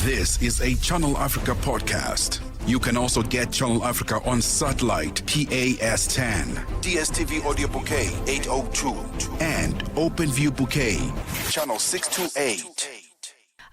This is a Channel Africa podcast. You can also get Channel Africa on satellite PAS10, DSTV Audio Bouquet 802, and OpenView Bouquet, Channel 628.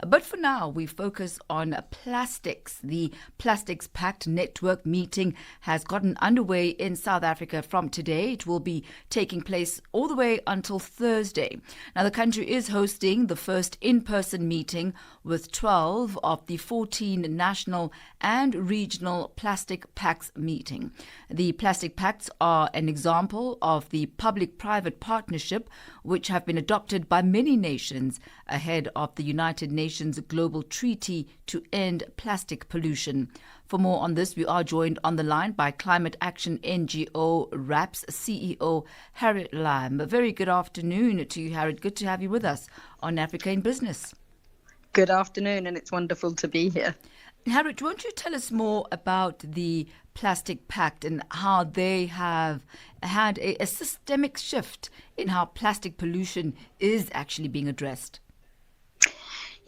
But for now, we focus on plastics. The Plastics Pact Network meeting has gotten underway in South Africa from today. It will be taking place all the way until Thursday. Now, the country is hosting the first in-person meeting with 12 of the 14 national and regional Plastic Pacts meeting. The Plastic Pacts are an example of the public-private partnership which have been adopted by many nations ahead of the United Nations Global Treaty to End Plastic Pollution. For more on this, we are joined on the line by climate action NGO RAP's CEO Harriet Lamb. A very good afternoon to you, Harriet. Good to have you with us on Africa in Business. Good afternoon, and it's wonderful to be here. Harriet, won't you tell us more about the Plastic Pact and how they have had a systemic shift in how plastic pollution is actually being addressed?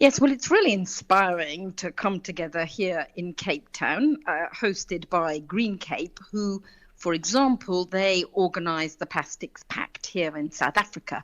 Yes, well, it's really inspiring to come together here in Cape Town, hosted by Green Cape, who, for example, they organise the Plastics Pact here in South Africa.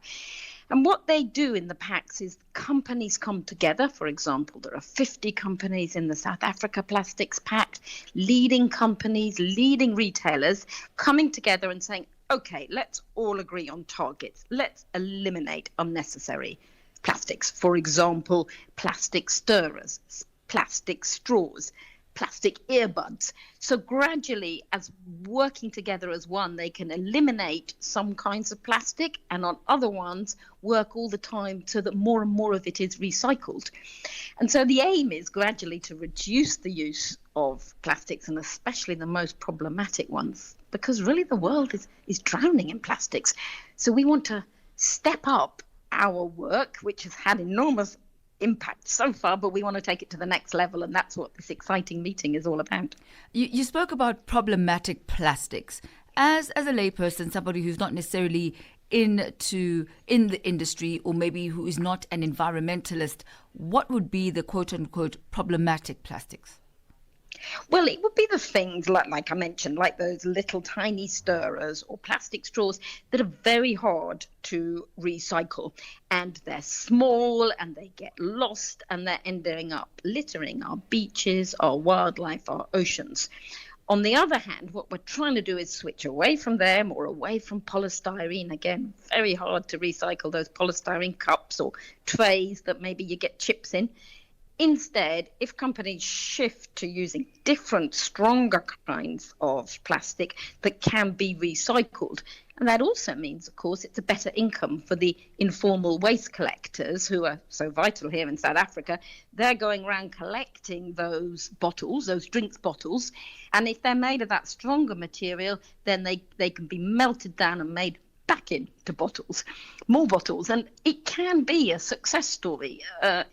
And what they do in the pacts is companies come together. For example, there are 50 companies in the South Africa Plastics Pact, leading companies, leading retailers coming together and saying, OK, let's all agree on targets. Let's eliminate unnecessary plastics. For example, plastic stirrers, plastic straws, plastic earbuds. So gradually, as working together as one, they can eliminate some kinds of plastic and on other ones work all the time so that more and more of it is recycled. And so the aim is gradually to reduce the use of plastics, and especially the most problematic ones, because really the world is drowning in plastics. So we want to step up our work, which has had enormous impact so far, but we want to take it to the next level, and that's what this exciting meeting is all about. You spoke about problematic plastics. As a layperson, somebody who's not necessarily in the industry, or maybe who is not an environmentalist, what would be the quote-unquote problematic plastics? Well, it would be the things like I mentioned, like those little tiny stirrers or plastic straws that are very hard to recycle, and they're small and they get lost and they're ending up littering our beaches, our wildlife, our oceans. On the other hand, what we're trying to do is switch away from them or away from polystyrene. Again, very hard to recycle those polystyrene cups or trays that maybe you get chips in. Instead, if companies shift to using different, stronger kinds of plastic that can be recycled, and that also means, of course, it's a better income for the informal waste collectors who are so vital here in South Africa. They're going around collecting those bottles, those drinks bottles, and if they're made of that stronger material, then they can be melted down and made back into bottles, more bottles. And it can be a success story.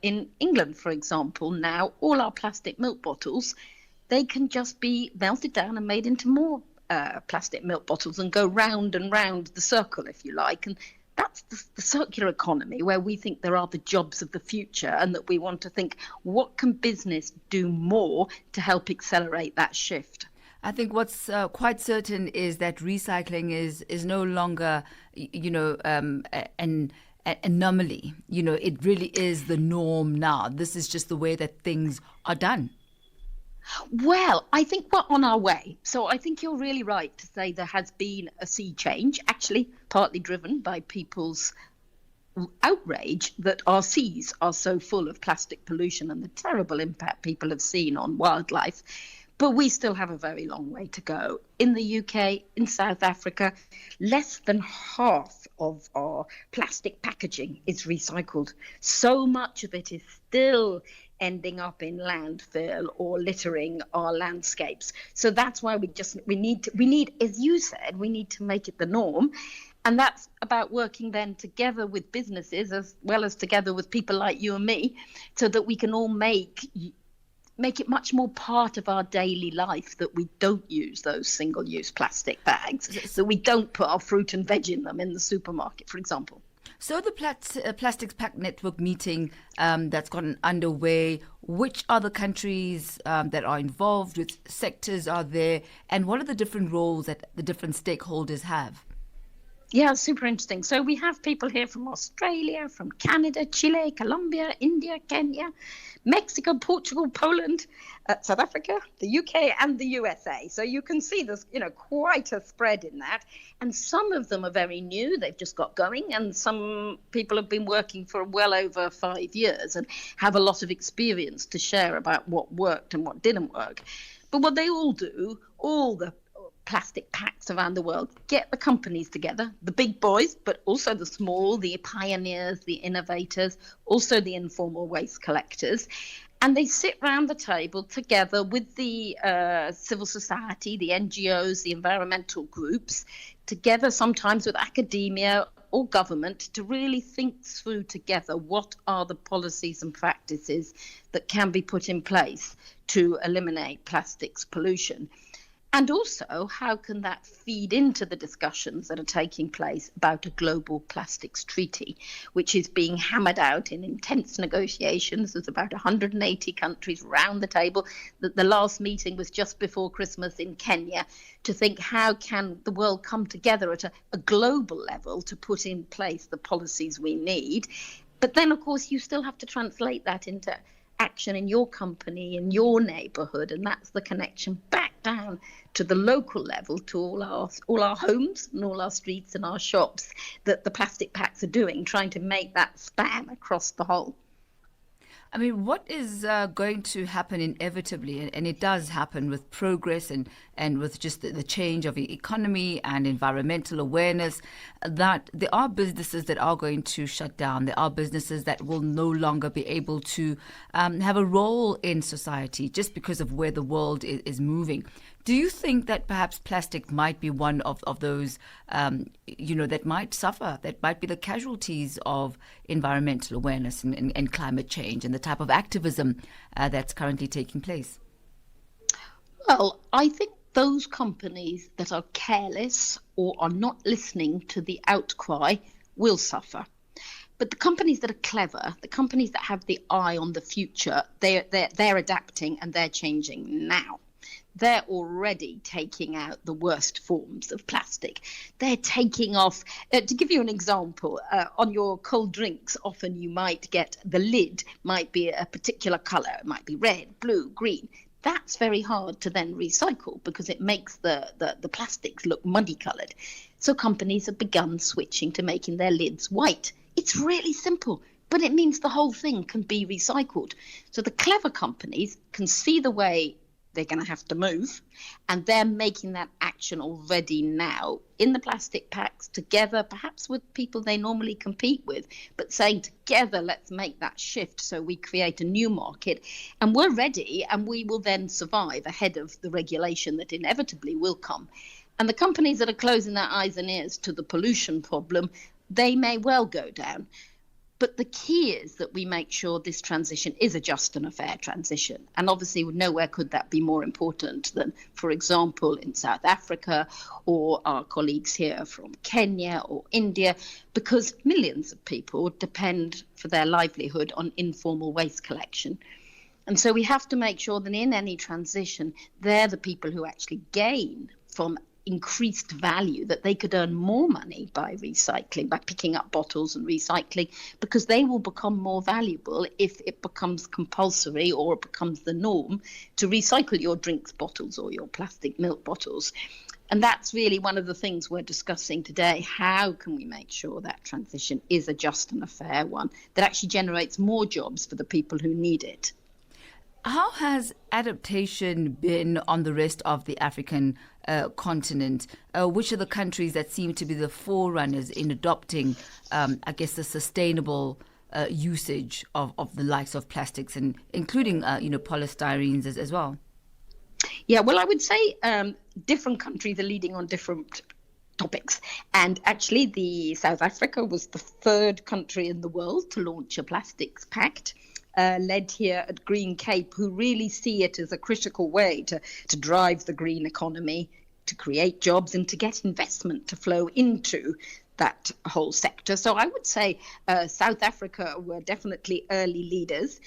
In England, for example, now all our plastic milk bottles, they can just be melted down and made into more plastic milk bottles and go round and round the circle, if you like. And that's the circular economy, where we think there are the jobs of the future, and that we want to think, what can business do more to help accelerate that shift? I think what's quite certain is that recycling is no longer, an anomaly. It really is the norm now. This is just the way that things are done. Well, I think we're on our way. So I think you're really right to say there has been a sea change, actually partly driven by people's outrage that our seas are so full of plastic pollution and the terrible impact people have seen on wildlife. But we still have a very long way to go. In the UK, in South Africa, less than half of our plastic packaging is recycled. So much of it is still ending up in landfill or littering our landscapes. So that's why we need, as you said, we need to make it the norm. And that's about working then together with businesses as well as together with people like you and me, so that we can all make it much more part of our daily life that we don't use those single-use plastic bags, that we don't put our fruit and veg in them in the supermarket, for example. So the Plastics Pact Network meeting that's gotten underway, which are the countries that are involved, which sectors are there, and what are the different roles that the different stakeholders have? Yeah, super interesting. So we have people here from Australia, from Canada, Chile, Colombia, India, Kenya, Mexico, Portugal, Poland, South Africa, the UK, and the USA. So you can see there's, quite a spread in that. And some of them are very new. They've just got going. And some people have been working for well over 5 years and have a lot of experience to share about what worked and what didn't work. But what they all do, all the plastic pacts around the world, get the companies together, the big boys, but also the small, the pioneers, the innovators, also the informal waste collectors. And they sit round the table together with the civil society, the NGOs, the environmental groups, together sometimes with academia or government to really think through together what are the policies and practices that can be put in place to eliminate plastics pollution. And also, how can that feed into the discussions that are taking place about a global plastics treaty, which is being hammered out in intense negotiations? There's about 180 countries round the table. The last meeting was just before Christmas in Kenya to think how can the world come together at a global level to put in place the policies we need. But then, of course, you still have to translate that into action in your company, in your neighborhood, and that's the connection back down to the local level, to all our homes and all our streets and our shops that the plastic packs are doing, trying to make that span across the whole. I mean, what is going to happen inevitably, and it does happen with progress and with just the change of the economy and environmental awareness, that there are businesses that are going to shut down. There are businesses that will no longer be able to have a role in society just because of where the world is moving. Do you think that perhaps plastic might be one of those, that might suffer, that might be the casualties of environmental awareness and climate change and the type of activism that's currently taking place? Well, I think those companies that are careless or are not listening to the outcry will suffer. But the companies that are clever, the companies that have the eye on the future, they're adapting and they're changing now. They're already taking out the worst forms of plastic. They're taking off, to give you an example, on your cold drinks, often you might get the lid might be a particular color. It might be red, blue, green. That's very hard to then recycle because it makes the plastics look muddy colored. So companies have begun switching to making their lids white. It's really simple, but it means the whole thing can be recycled. So the clever companies can see the way they're going to have to move, and they're making that action already now in the plastic packs together, perhaps with people they normally compete with, but saying together, let's make that shift so we create a new market. And we're ready, and we will then survive ahead of the regulation that inevitably will come. And the companies that are closing their eyes and ears to the pollution problem, they may well go down. But the key is that we make sure this transition is a just and a fair transition. And obviously, nowhere could that be more important than, for example, in South Africa or our colleagues here from Kenya or India, because millions of people depend for their livelihood on informal waste collection. And so we have to make sure that in any transition, they're the people who actually gain from increased value, that they could earn more money by recycling, by picking up bottles and recycling, because they will become more valuable if it becomes compulsory or it becomes the norm to recycle your drinks bottles or your plastic milk bottles. And that's really one of the things we're discussing today. How can we make sure that transition is a just and a fair one that actually generates more jobs for the people who need it? How has adaptation been on the rest of the African continent? Which are the countries that seem to be the forerunners in adopting, the sustainable usage of the likes of plastics, and including, polystyrenes as well? Yeah, well, I would say different countries are leading on different topics. And actually, the South Africa was the third country in the world to launch a Plastics Pact. Led here at Green Cape, who really see it as a critical way to drive the green economy, to create jobs and to get investment to flow into that whole sector. So I would say South Africa were definitely early leaders.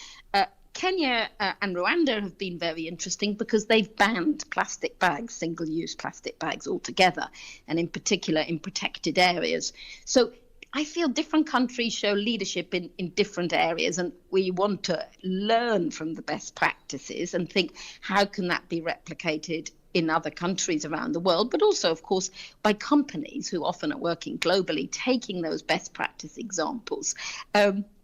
Kenya and Rwanda have been very interesting because they've banned plastic bags, single-use plastic bags altogether, and in particular in protected areas. So I feel different countries show leadership in different areas, and we want to learn from the best practices and think, how can that be replicated in other countries around the world, but also, of course, by companies who often are working globally, taking those best practice examples.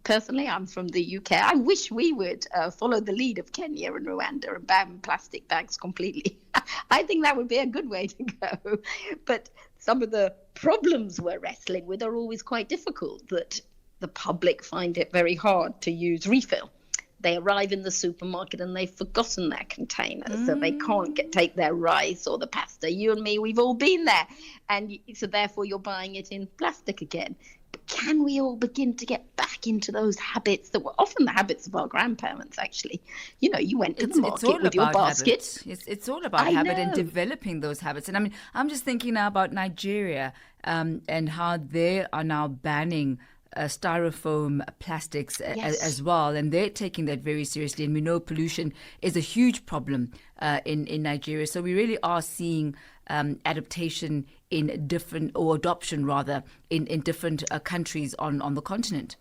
Personally, I'm from the UK. I wish we would follow the lead of Kenya and Rwanda and ban plastic bags completely. I think that would be a good way to go. But some of the problems we're wrestling with are always quite difficult, that the public find it very hard to use refill. They arrive in the supermarket and they've forgotten their containers, so they can't take their rice or the pasta. You and me, we've all been there. And so therefore you're buying it in plastic again. But can we all begin to get back into those habits that were often the habits of our grandparents, actually? You know, you went to the market with your basket. It's all about habit and developing those habits. And I mean, I'm just thinking now about Nigeria and how they are now banning styrofoam plastics as well, and they're taking that very seriously. And we know pollution is a huge problem in Nigeria, so we really are seeing adaptation in different, or adoption rather, in different countries on the continent.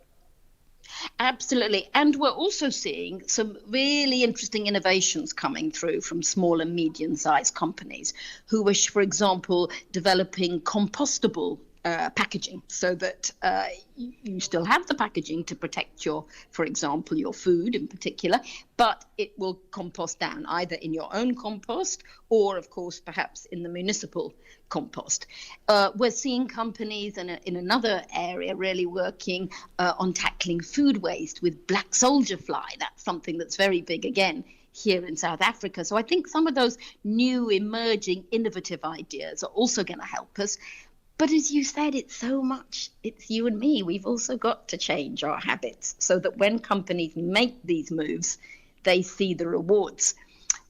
Absolutely. And we're also seeing some really interesting innovations coming through from small and medium-sized companies who wish, for example, developing compostable packaging, so that you still have the packaging to protect for example, your food in particular, but it will compost down either in your own compost or, of course, perhaps in the municipal compost. We're seeing companies in another area really working on tackling food waste with black soldier fly. That's something that's very big again here in South Africa. So I think some of those new emerging innovative ideas are also going to help us. But as you said, it's you and me. We've also got to change our habits so that when companies make these moves, they see the rewards.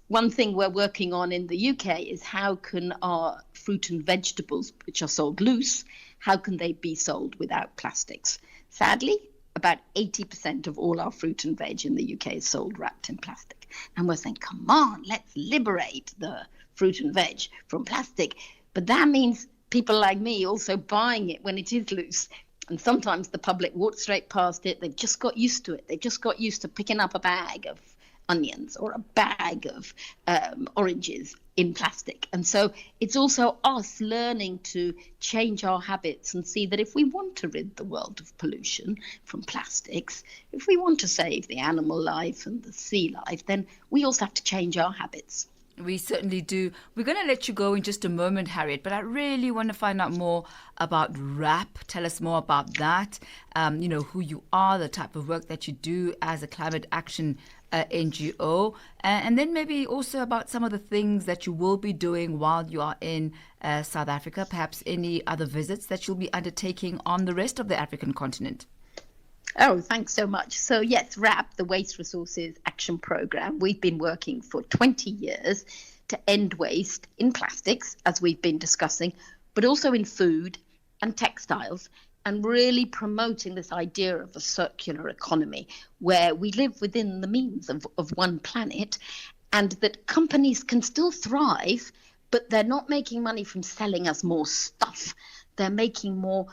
One thing we're working on in the UK is how can our fruit and vegetables, which are sold loose, how can they be sold without plastics? Sadly, about 80% of all our fruit and veg in the UK is sold wrapped in plastic. And we're saying, come on, let's liberate the fruit and veg from plastic. But that means people like me also buying it when it is loose. And sometimes the public walks straight past it. They've just got used to it. They've just got used to picking up a bag of onions or a bag of oranges in plastic. And so it's also us learning to change our habits and see that if we want to rid the world of pollution from plastics, if we want to save the animal life and the sea life, then we also have to change our habits. We certainly do. We're going to let you go in just a moment, Harriet, but I really want to find out more about WRAP. Tell us more about that, who you are, the type of work that you do as a climate action NGO, and then maybe also about some of the things that you will be doing while you are in South Africa, perhaps any other visits that you'll be undertaking on the rest of the African continent. Oh, thanks so much. So yes, WRAP, the Waste Resources Action Programme, we've been working for 20 years to end waste in plastics, as we've been discussing, but also in food and textiles, and really promoting this idea of a circular economy where we live within the means of one planet, and that companies can still thrive, but they're not making money from selling us more stuff. They're making more.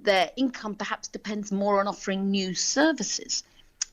Their income perhaps depends more on offering new services.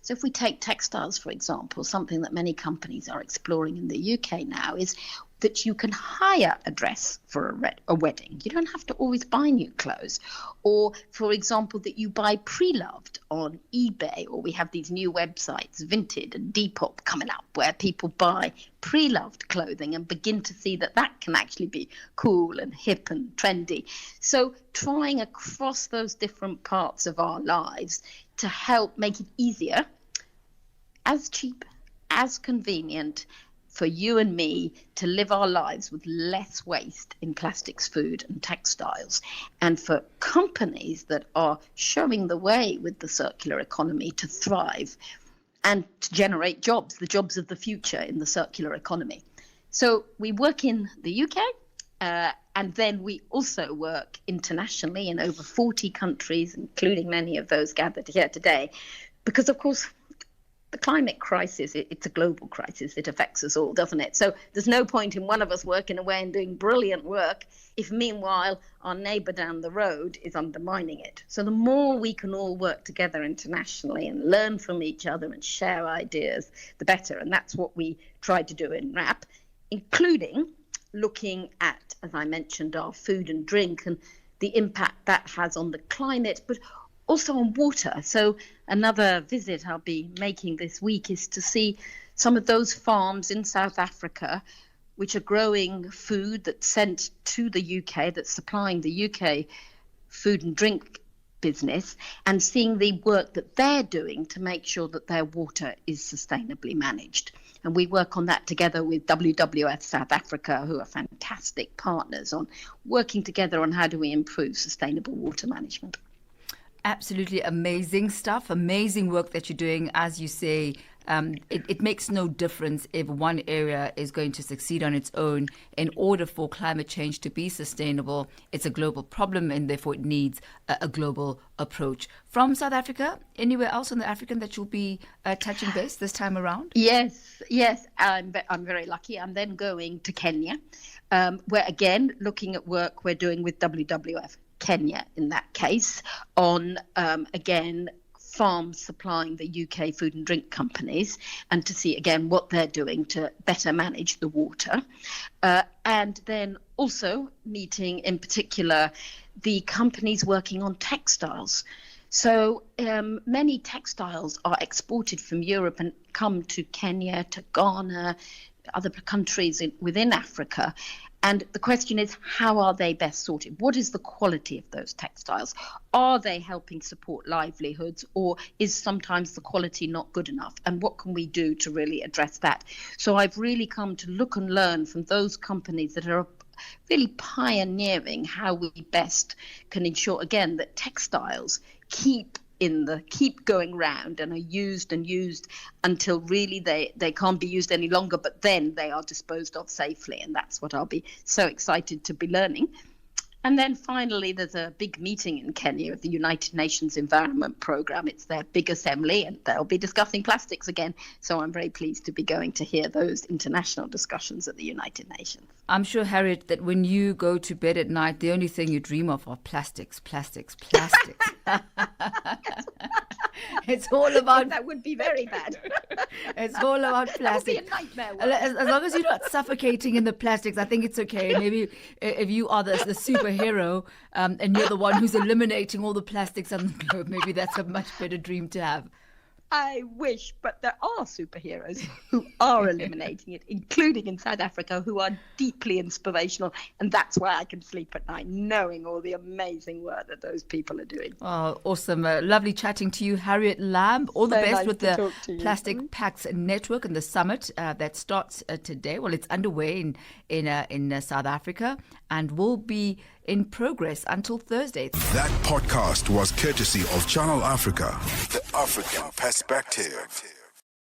So if we take textiles, for example, something that many companies are exploring in the UK now is that you can hire a dress for a wedding. You don't have to always buy new clothes. Or, for example, that you buy pre-loved on eBay, or we have these new websites, Vinted and Depop, coming up, where people buy pre-loved clothing and begin to see that that can actually be cool and hip and trendy. So trying across those different parts of our lives to help make it easier, as cheap, as convenient, for you and me to live our lives with less waste in plastics, food and textiles, and for companies that are showing the way with the circular economy to thrive and to generate jobs, the jobs of the future in the circular economy. So we work in the UK And then we also work internationally in over 40 countries, including many of those gathered here today, because, of course, the climate crisis, it's a global crisis. It affects us all, doesn't it? So there's no point in one of us working away and doing brilliant work if meanwhile our neighbour down the road is undermining it. So the more we can all work together internationally and learn from each other and share ideas, the better. And that's what we tried to do in RAP, including looking at, as I mentioned, our food and drink and the impact that has on the climate, but also on water. So another visit I'll be making this week is to see some of those farms in South Africa which are growing food that's sent to the UK, that's supplying the UK food and drink business, and seeing the work that they're doing to make sure that their water is sustainably managed. And we work on that together with WWF South Africa, who are fantastic partners, on working together on how do we improve sustainable water management. Absolutely amazing stuff, amazing work that you're doing. As you say, it makes no difference if one area is going to succeed on its own. In order for climate change to be sustainable, it's a global problem, and therefore it needs a global approach. From South Africa, anywhere else on the African that you'll be touching base this time around? Yes, I'm very lucky. I'm then going to Kenya, where again, looking at work we're doing with WWF Kenya in that case, on again farms supplying the UK food and drink companies, and to see again what they're doing to better manage the water, and then also meeting in particular the companies working on textiles. So many textiles are exported from Europe and come to Kenya, to Ghana, other countries within Africa. And the question is, how are they best sorted? What is the quality of those textiles? Are they helping support livelihoods, or is sometimes the quality not good enough? And what can we do to really address that? So I've really come to look and learn from those companies that are really pioneering how we best can ensure, again, that textiles keep going round and are used until really they can't be used any longer, but then they are disposed of safely. And that's what I'll be so excited to be learning. And then finally, there's a big meeting in Kenya of the United Nations Environment Programme. It's their big assembly, and they'll be discussing plastics again. So I'm very pleased to be going to hear those international discussions at the United Nations. I'm sure, Harriet, that when you go to bed at night, the only thing you dream of are plastics. It's all about... That would be very bad. It's all about plastic. That would be a nightmare. As long as you're not suffocating in the plastics, I think it's okay. Maybe if you are the superhero and you're the one who's eliminating all the plastics on the globe, maybe that's a much better dream to have. I wish, but there are superheroes who are eliminating it, including in South Africa, who are deeply inspirational. And that's why I can sleep at night, knowing all the amazing work that those people are doing. Oh, awesome. Lovely chatting to you, Harriet Lamb. All the best with the Plastics Pacts Network and the summit that starts today. Well, it's underway in South Africa and will be in progress until Thursday. That podcast was courtesy of Channel Africa, the African Perspective.